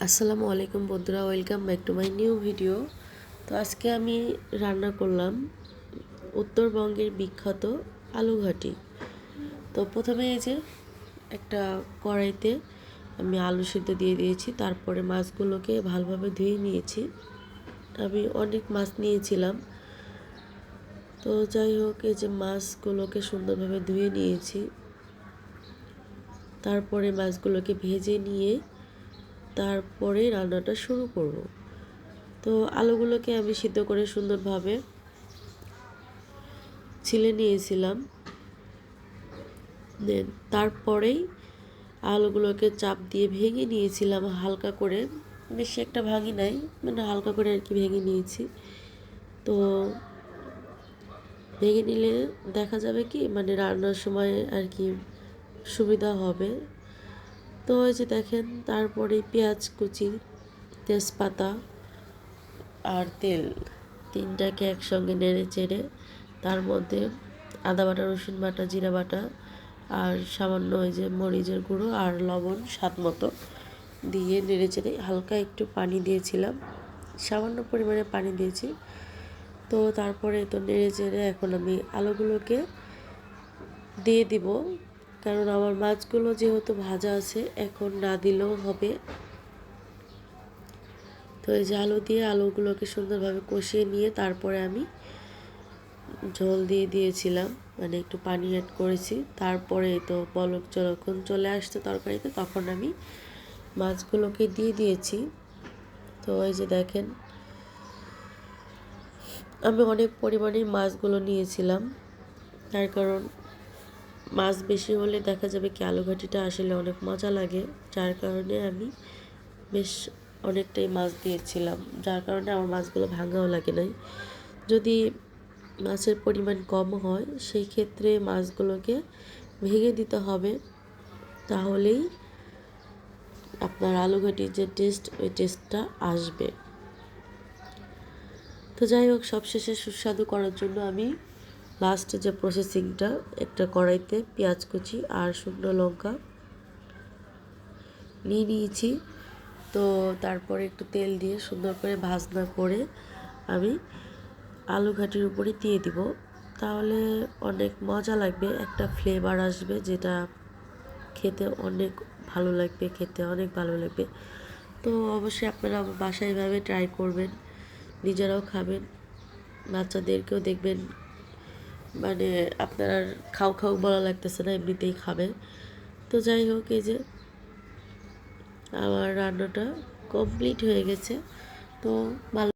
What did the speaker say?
আসসালামু আলাইকুম বন্ধুরা, welcome back to my new video. তো আজকে আমি রান্না করলাম উত্তরবঙ্গের বিখ্যাত আলু ঘাটি। তো প্রথমে এই যে একটা কড়াইতে আমি আলু সিদ্ধ দিয়ে দিয়েছি, তারপরে মাছগুলোকে ভালোভাবে ধুয়ে নিয়েছি। আমি অনেক মাছ নিয়েছিলাম, তো যাই হোক এই যে মাছগুলোকে সুন্দরভাবে ধুয়ে নিয়েছি। তারপরে মাছগুলোকে ভেজে নিয়ে তারপরে রান্নাটা শুরু করব। তো আলুগুলোকে আমি সিদ্ধ করে সুন্দরভাবে ছিলে নিয়েছিলাম। দেন তারপরেই আলুগুলোকে চাপ দিয়ে ভেঙে নিয়েছিলাম হালকা করে, বেশি একটা ভাঙি নাই, মানে হালকা করে আর কি ভেঙে নিয়েছি। তো ভেঙে নিলে দেখা যাবে কি, মানে রান্নার সময় আর কি সুবিধা হবে। তো এই যে দেখেন, তারপরে পেঁয়াজ কুচি, তেজপাতা আর তেল তিনটাকে একসঙ্গে নেড়ে চেড়ে তার মধ্যে আদা বাটা, রসুন বাটা, জিরা বাটা আর সামান্য ওই যে মরিচের গুঁড়ো আর লবণ স্বাদ মতো দিয়ে নেড়ে চেড়ে হালকা একটু পানি দিয়েছিলাম, সামান্য পরিমাণে পানি দিয়েছি। তো তারপরে তো নেড়ে চেড়ে এখন আমি আলুগুলোকে দিয়ে দিব, কারণ আমার মাছগুলো যেহেতু ভাজা আছে এখন না দিলেও হবে। তো এই যে আলু দিয়ে আলুগুলোকে সুন্দরভাবে কষিয়ে নিয়ে তারপরে আমি ঝোল দিয়ে দিয়েছিলাম, মানে একটু পানি অ্যাড করেছি। তারপরে তো পলক যখন চলে আসছে তরকারিতে, তখন আমি মাছগুলোকে দিয়ে দিয়েছি। তো এই যে দেখেন, আমি অনেক পরিমাণে মাছগুলো নিয়েছিলাম, তার কারণ মাছ বেশি হলে দেখা যাবে কি আলু ঘাটিটা আসলে অনেক মজা লাগে, যার কারণে আমি বেশ অনেকটাই মাছ দিয়েছিলাম, যার কারণে আমার মাছগুলো ভাঙাও লাগে নাই। যদি মাছের পরিমাণ কম হয় সেই ক্ষেত্রে মাছগুলোকে ভেঙে দিতে হবে, তাহলেই আপনার আলু ঘাটির যে টেস্ট, ওই টেস্টটা আসবে। তো যাই হোক, সবশেষে সুস্বাদু করার জন্য আমি লাস্টে যে প্রসেসিংটা, একটা কড়াইতে পেঁয়াজ কুচি আর শুকনো লঙ্কা নিয়ে নিয়েছি। তো তারপরে একটু তেল দিয়ে সুন্দর করে ভাজনা করে আমি আলু ঘাটির উপরে দিয়ে দিব, তাহলে অনেক মজা লাগবে, একটা ফ্লেভার আসবে যেটা খেতে অনেক ভালো লাগবে, খেতে অনেক ভালো লাগবে। তো অবশ্যই আপনারা বাসায় এভাবে ট্রাই করবেন, নিজেরাও খাবেন, বাচ্চাদেরকেও দেখবেন, মানে আপনার আর খাও খাও বলা লাগতেছে না, এমনিতেই খাবে। তো যাই হোক, এই যে আমার রান্নাটা কমপ্লিট হয়ে গেছে। তো ভালো